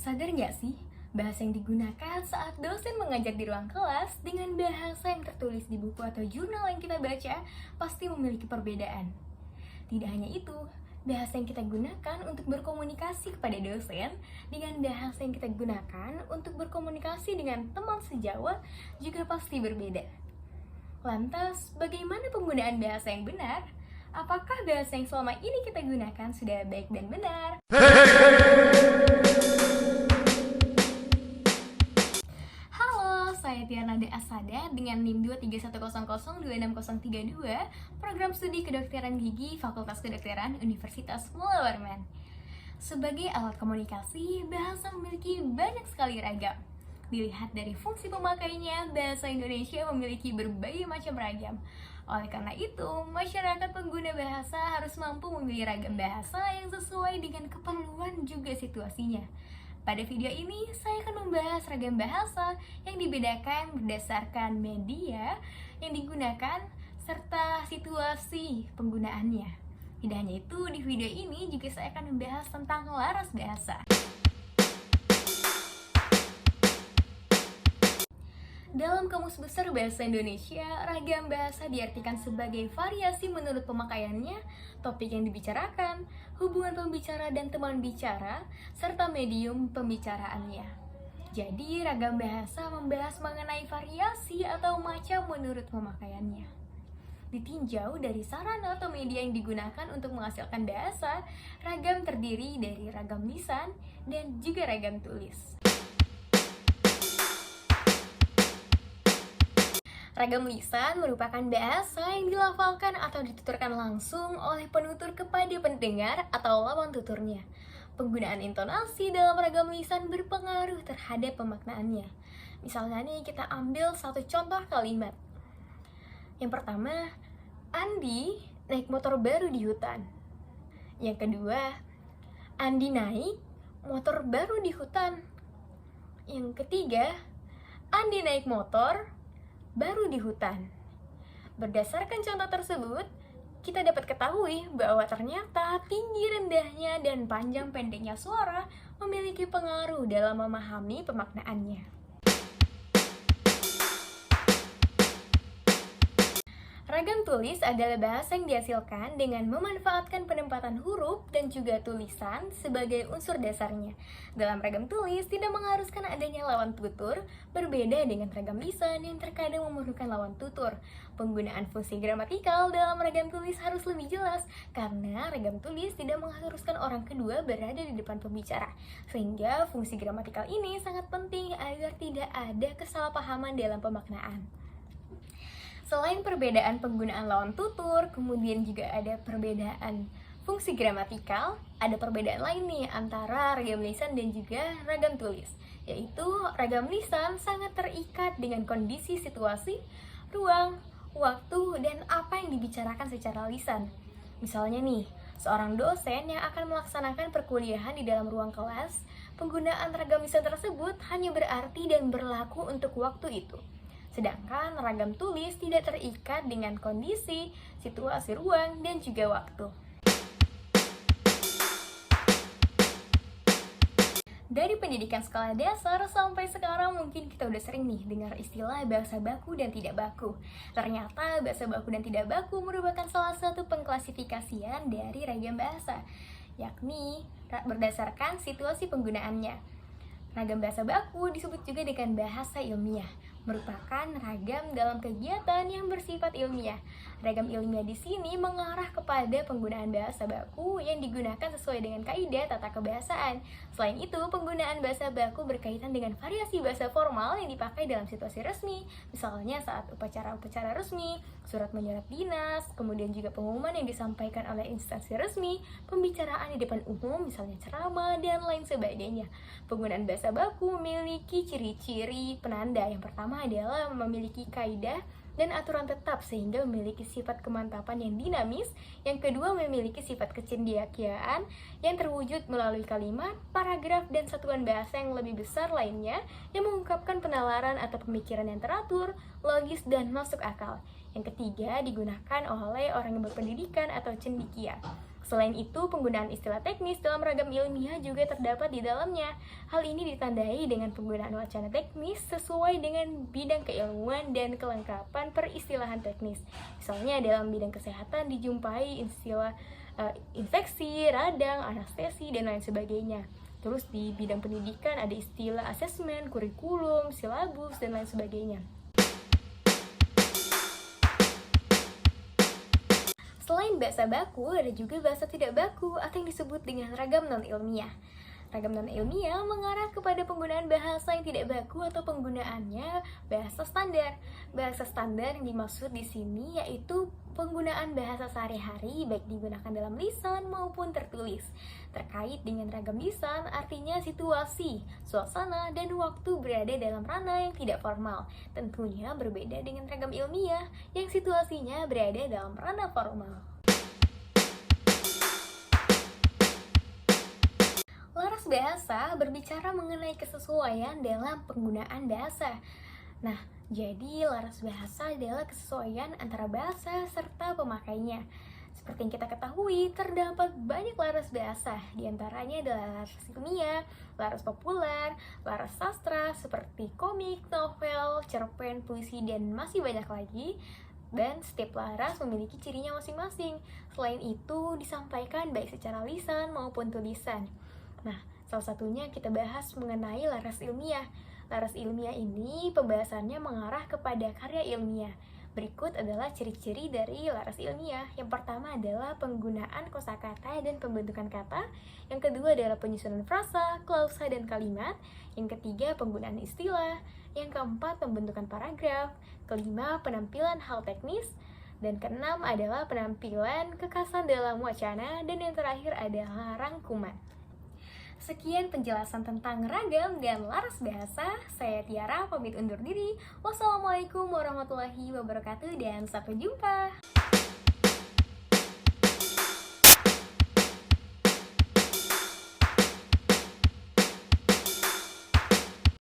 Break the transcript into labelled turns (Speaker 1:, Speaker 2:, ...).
Speaker 1: Sadar nggak sih, bahasa yang digunakan saat dosen mengajar di ruang kelas dengan bahasa yang tertulis di buku atau jurnal yang kita baca pasti memiliki perbedaan. Tidak hanya itu, bahasa yang kita gunakan untuk berkomunikasi kepada dosen dengan bahasa yang kita gunakan untuk berkomunikasi dengan teman sejawat juga pasti berbeda. Lantas, bagaimana penggunaan bahasa yang benar? Apakah bahasa yang selama ini kita gunakan sudah baik dan benar? Halo, saya Tiana De Asada dengan NIM 23100260032, program studi kedokteran gigi Fakultas Kedokteran Universitas Mulla Warman. Sebagai alat komunikasi, bahasa memiliki banyak sekali ragam. Dilihat dari fungsi pemakainya, bahasa Indonesia memiliki berbagai macam ragam. Oleh karena itu, masyarakat pengguna bahasa harus mampu memilih ragam bahasa yang sesuai dengan keperluan juga situasinya. Pada video ini, saya akan membahas ragam bahasa yang dibedakan berdasarkan media yang digunakan serta situasi penggunaannya. Tidak hanya itu, di video ini juga saya akan membahas tentang laras bahasa. Dalam Kamus Besar Bahasa Indonesia, ragam bahasa diartikan sebagai variasi menurut pemakaiannya, topik yang dibicarakan, hubungan pembicara dan teman bicara, serta medium pembicaraannya. Jadi, ragam bahasa membahas mengenai variasi atau macam menurut pemakaiannya. Ditinjau dari sarana atau media yang digunakan untuk menghasilkan bahasa, ragam terdiri dari ragam lisan dan juga ragam tulis. Ragam lisan merupakan bahasa yang dilafalkan atau dituturkan langsung oleh penutur kepada pendengar atau lawan tuturnya. Penggunaan intonasi dalam ragam lisan berpengaruh terhadap pemaknaannya. Misalnya nih, kita ambil satu contoh kalimat. Yang pertama, Andi naik motor baru di hutan. Yang kedua, Andi naik motor baru di hutan. Yang ketiga, Andi naik motor baru di hutan. Berdasarkan contoh tersebut, kita dapat ketahui bahwa ternyata tinggi rendahnya dan panjang pendeknya suara memiliki pengaruh dalam memahami pemaknaannya. Ragam tulis adalah bahasa yang dihasilkan dengan memanfaatkan penempatan huruf dan juga tulisan sebagai unsur dasarnya. Dalam ragam tulis tidak mengharuskan adanya lawan tutur, berbeda dengan ragam lisan yang terkadang memerlukan lawan tutur. Penggunaan fungsi gramatikal dalam ragam tulis harus lebih jelas karena ragam tulis tidak mengharuskan orang kedua berada di depan pembicara. Sehingga fungsi gramatikal ini sangat penting agar tidak ada kesalahpahaman dalam pemaknaan. Selain perbedaan penggunaan lawan tutur, kemudian juga ada perbedaan fungsi gramatikal, ada perbedaan lain nih antara ragam lisan dan juga ragam tulis, yaitu ragam lisan sangat terikat dengan kondisi situasi, ruang, waktu, dan apa yang dibicarakan secara lisan. Misalnya nih, seorang dosen yang akan melaksanakan perkuliahan di dalam ruang kelas, penggunaan ragam lisan tersebut hanya berarti dan berlaku untuk waktu itu. Sedangkan ragam tulis tidak terikat dengan kondisi, situasi ruang, dan juga waktu. Dari pendidikan skala dasar sampai sekarang mungkin kita udah sering nih dengar istilah bahasa baku dan tidak baku. Ternyata bahasa baku dan tidak baku merupakan salah satu pengklasifikasian dari ragam bahasa, yakni berdasarkan situasi penggunaannya. Ragam bahasa baku disebut juga dengan bahasa ilmiah, merupakan ragam dalam kegiatan yang bersifat ilmiah. Ragam ilmiah di sini mengarah kepada penggunaan bahasa baku yang digunakan sesuai dengan kaidah tata kebahasaan. Selain itu, penggunaan bahasa baku berkaitan dengan variasi bahasa formal yang dipakai dalam situasi resmi, misalnya saat upacara-upacara resmi, surat menyurat dinas, kemudian juga pengumuman yang disampaikan oleh instansi resmi, pembicaraan di depan umum, misalnya ceramah, dan lain sebagainya. Penggunaan bahasa baku memiliki ciri-ciri penanda. Yang pertama adalah memiliki kaidah dan aturan tetap sehingga memiliki sifat kemantapan yang dinamis. Yang kedua memiliki sifat kecendekiaan yang terwujud melalui kalimat, paragraf, dan satuan bahasa yang lebih besar lainnya yang mengungkapkan penalaran atau pemikiran yang teratur, logis, dan masuk akal. Yang ketiga digunakan oleh orang yang berpendidikan atau cendekia. Selain itu, penggunaan istilah teknis dalam ragam ilmiah juga terdapat di dalamnya. Hal ini ditandai dengan penggunaan wacana teknis sesuai dengan bidang keilmuan dan kelengkapan peristilahan teknis. Misalnya dalam bidang kesehatan dijumpai istilah infeksi, radang, anestesi, dan lain sebagainya. Terus di bidang pendidikan ada istilah asesmen, kurikulum, silabus, dan lain sebagainya. Selain bahasa baku, ada juga bahasa tidak baku atau yang disebut dengan ragam non-ilmiah. Ragam non-ilmiah mengarah kepada penggunaan bahasa yang tidak baku atau penggunaannya bahasa standar. Bahasa standar yang dimaksud di sini yaitu penggunaan bahasa sehari-hari baik digunakan dalam lisan maupun tertulis. Terkait dengan ragam lisan, artinya situasi, suasana, dan waktu berada dalam ranah yang tidak formal. Tentunya berbeda dengan ragam ilmiah yang situasinya berada dalam ranah formal. Laras bahasa berbicara mengenai kesesuaian dalam penggunaan bahasa. Nah, jadi laras bahasa adalah kesesuaian antara bahasa serta pemakainya. Seperti yang kita ketahui, terdapat banyak laras bahasa, diantaranya adalah laras ilmiah, laras populer, laras sastra, seperti komik, novel, cerpen, puisi, dan masih banyak lagi. Dan setiap laras memiliki cirinya masing-masing. Selain itu, disampaikan baik secara lisan maupun tulisan. Nah, salah satunya kita bahas mengenai laras ilmiah. Laras ilmiah ini pembahasannya mengarah kepada karya ilmiah. Berikut adalah ciri-ciri dari laras ilmiah. Yang pertama adalah penggunaan kosakata dan pembentukan kata. Yang kedua adalah penyusunan frasa, klausa, dan kalimat. Yang ketiga, penggunaan istilah. Yang keempat, pembentukan paragraf. Kelima, penampilan hal teknis. Dan keenam adalah penampilan kekhasan dalam wacana. Dan yang terakhir adalah rangkuman. Sekian penjelasan tentang ragam dan laras bahasa. Saya Tiara, pamit undur diri. Wassalamualaikum warahmatullahi wabarakatuh dan sampai jumpa.